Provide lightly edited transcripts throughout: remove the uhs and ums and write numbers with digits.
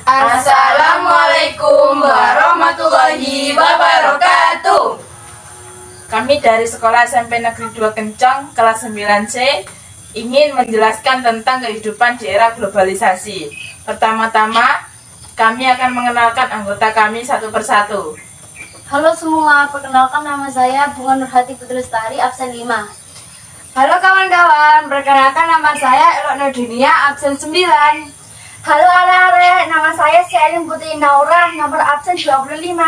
Assalamualaikum warahmatullahi wabarakatuh. Kami dari Sekolah SMP Negeri 2 Kencong, kelas 9C, ingin menjelaskan tentang kehidupan di era globalisasi. Pertama-tama, kami akan mengenalkan anggota kami satu persatu. Halo semua, perkenalkan nama saya Bunga Nurhati Putri Lestari, absen 5. Halo kawan-kawan, perkenalkan nama saya Elok Nurdinia, absen 9. Halo anak-anak, nama saya Selin Putri Naura, nomor absen 25.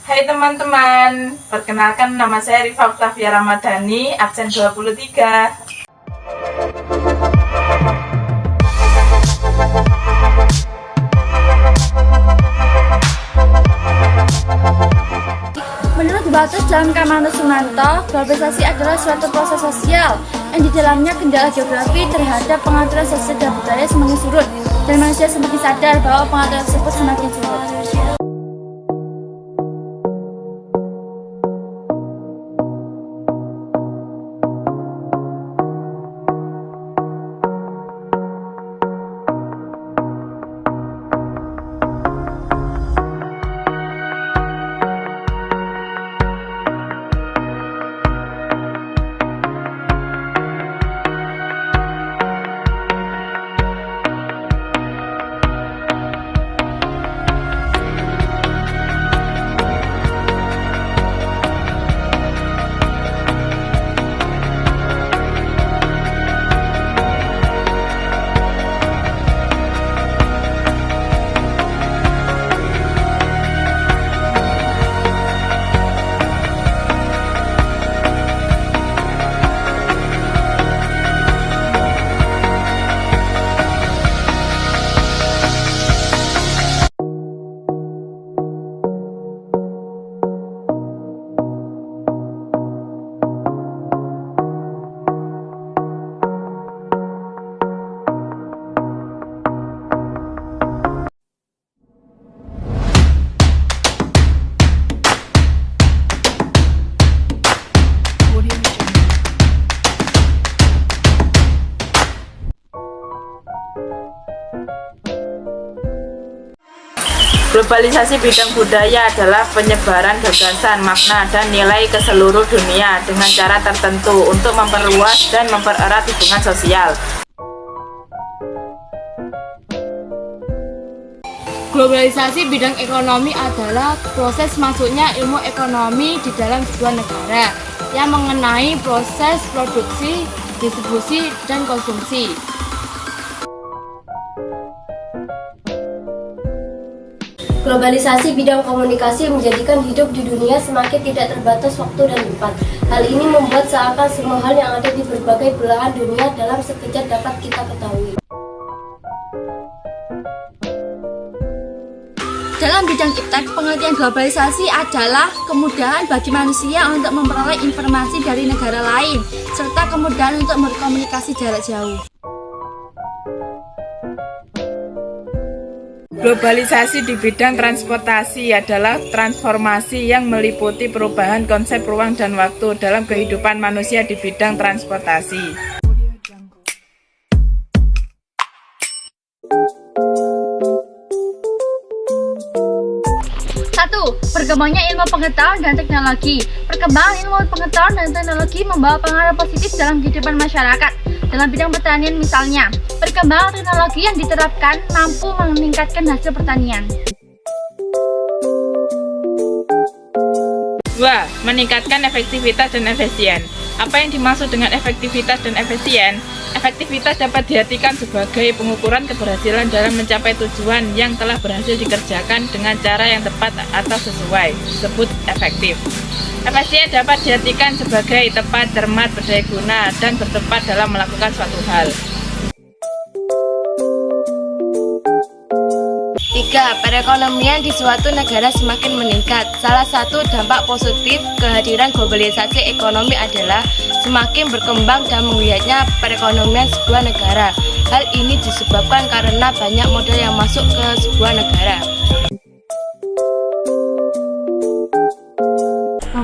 Hai teman-teman, perkenalkan nama saya Rifa Octavia Ramadhani, absen 23. Menurut Batus dan Kamanto Sumanto, globalisasi adalah suatu proses sosial yang di dalamnya kendala geografi terhadap pengaturan sosial dan budaya semakin surut, dan manusia semakin sadar bahwa pengaturan tersebut semakin surut. Globalisasi bidang budaya adalah penyebaran gagasan, makna, dan nilai ke seluruh dunia dengan cara tertentu untuk memperluas dan mempererat hubungan sosial. Globalisasi bidang ekonomi adalah proses masuknya ilmu ekonomi di dalam sebuah negara yang mengenai proses produksi, distribusi, dan konsumsi. Globalisasi bidang komunikasi menjadikan hidup di dunia semakin tidak terbatas waktu dan tempat. Hal ini membuat seakan semua hal yang ada di berbagai belahan dunia dalam sekejap dapat kita ketahui. Dalam bidang iptek, pengertian globalisasi adalah kemudahan bagi manusia untuk memperoleh informasi dari negara lain, serta kemudahan untuk berkomunikasi jarak jauh. Globalisasi di bidang transportasi adalah transformasi yang meliputi perubahan konsep ruang dan waktu dalam kehidupan manusia di bidang transportasi. 1. Berkembangnya ilmu pengetahuan dan teknologi. Perkembangan ilmu pengetahuan dan teknologi membawa pengaruh positif dalam kehidupan masyarakat. Dalam bidang pertanian misalnya, perkembangan teknologi yang diterapkan mampu meningkatkan hasil pertanian. 2. Meningkatkan efektivitas dan efisien. Apa yang dimaksud dengan efektivitas dan efisien? Efektivitas dapat diartikan sebagai pengukuran keberhasilan dalam mencapai tujuan yang telah berhasil dikerjakan dengan cara yang tepat atau sesuai, disebut efektif. Efisien dapat diartikan sebagai tepat, cermat, berdaya guna, dan bertepat dalam melakukan suatu hal. 3. Perekonomian di suatu negara semakin meningkat. Salah satu dampak positif kehadiran globalisasi ekonomi adalah semakin berkembang dan menggeliatnya perekonomian sebuah negara. Hal ini disebabkan karena banyak modal yang masuk ke sebuah negara.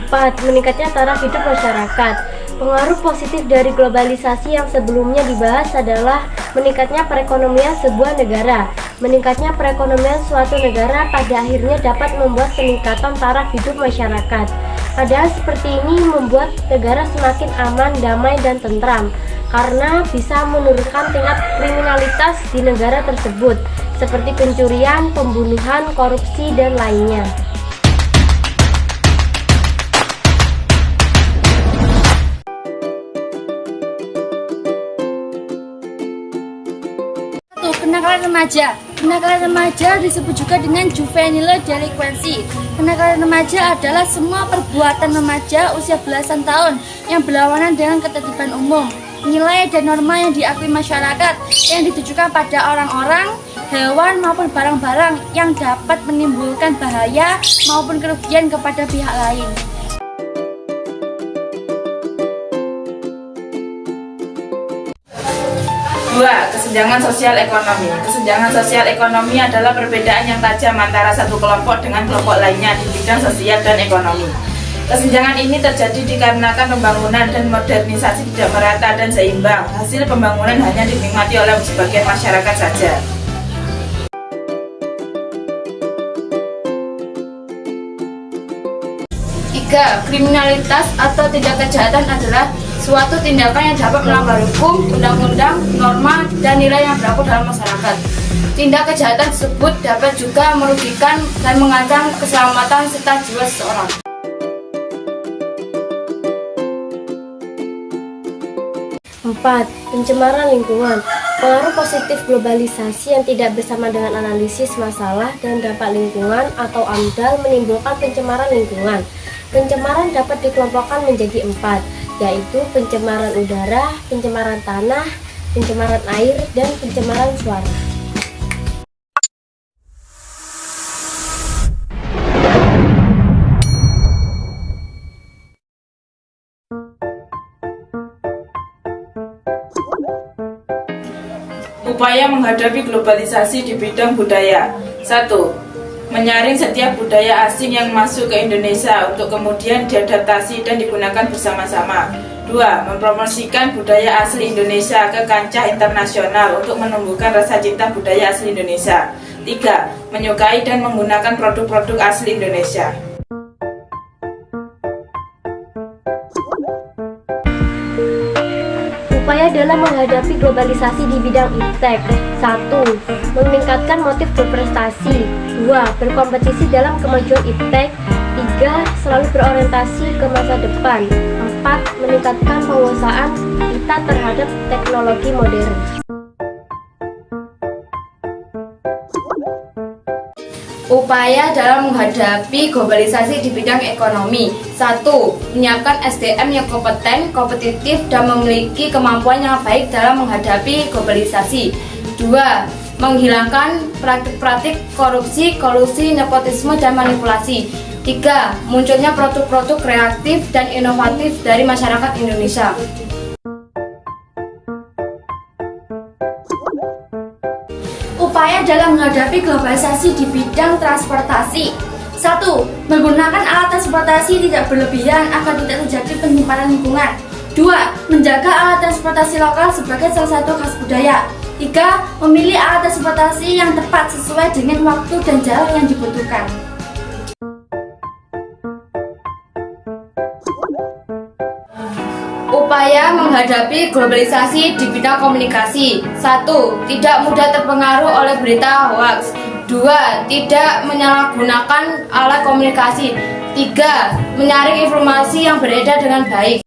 4. Meningkatnya taraf hidup masyarakat. Pengaruh positif dari globalisasi yang sebelumnya dibahas adalah meningkatnya perekonomian sebuah negara. Meningkatnya perekonomian suatu negara pada akhirnya dapat membuat peningkatan taraf hidup masyarakat. Keadaan seperti ini membuat negara semakin aman, damai, dan tentram karena bisa menurunkan tingkat kriminalitas di negara tersebut seperti pencurian, pembunuhan, korupsi, dan lainnya. Kenakalan remaja. Kenakalan remaja disebut juga dengan juvenile delinquency. Kenakalan remaja adalah semua perbuatan remaja usia belasan tahun yang berlawanan dengan ketertiban umum, nilai dan norma yang diakui masyarakat yang ditujukan pada orang-orang, hewan maupun barang-barang yang dapat menimbulkan bahaya maupun kerugian kepada pihak lain. Dua, kesenjangan sosial ekonomi. Kesenjangan sosial ekonomi adalah perbedaan yang tajam antara satu kelompok dengan kelompok lainnya di bidang sosial dan ekonomi. Kesenjangan ini terjadi dikarenakan pembangunan dan modernisasi tidak merata dan seimbang. Hasil pembangunan hanya dinikmati oleh sebagian masyarakat saja. Tiga, kriminalitas atau tindak kejahatan adalah suatu tindakan yang dapat melanggar hukum, undang-undang, norma, dan nilai yang berlaku dalam masyarakat. Tindak kejahatan tersebut dapat juga merugikan dan mengancam keselamatan serta jiwa seseorang. Empat, pencemaran lingkungan. Pengaruh positif globalisasi yang tidak bersama dengan analisis masalah dan dampak lingkungan atau AMDAL menimbulkan pencemaran lingkungan. Pencemaran dapat dikelompokkan menjadi 4, yaitu pencemaran udara, pencemaran tanah, pencemaran air, dan pencemaran suara. Upaya menghadapi globalisasi di bidang budaya. 1. Menyaring setiap budaya asing yang masuk ke Indonesia untuk kemudian diadaptasi dan digunakan bersama-sama. 2. Mempromosikan budaya asli Indonesia ke kancah internasional untuk menumbuhkan rasa cinta budaya asli Indonesia. 3. Menyukai dan menggunakan produk-produk asli Indonesia. Upaya dalam menghadapi globalisasi di bidang iptek. 1. Meningkatkan motif berprestasi. 2. Berkompetisi dalam kemajuan iptek. 3. Selalu berorientasi ke masa depan. 4. Meningkatkan penguasaan kita terhadap teknologi modern. Upaya dalam menghadapi globalisasi di bidang ekonomi. 1. Menyiapkan SDM yang kompeten, kompetitif, dan memiliki kemampuan yang baik dalam menghadapi globalisasi. 2. Menghilangkan praktik-praktik korupsi, kolusi, nepotisme, dan manipulasi. 3. Munculnya produk-produk kreatif dan inovatif dari masyarakat Indonesia. Upaya dalam menghadapi globalisasi di bidang transportasi. 1. Menggunakan alat transportasi tidak berlebihan agar tidak terjadi penyimpanan lingkungan. 2. Menjaga alat transportasi lokal sebagai salah satu khas budaya. 3. Memilih alat transportasi yang tepat sesuai dengan waktu dan jarak yang dibutuhkan. Upaya menghadapi globalisasi di bidang komunikasi. 1. Tidak mudah terpengaruh oleh berita hoaks. 2. Tidak menyalahgunakan alat komunikasi. 3. Menyaring informasi yang beredar dengan baik.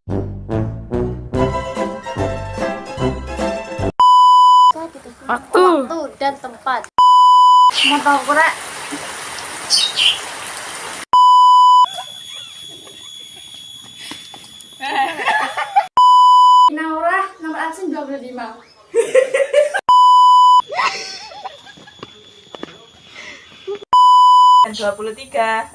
Waktu dan tempat. Mau tahu kurang? Naura, nomor absen 25. 23.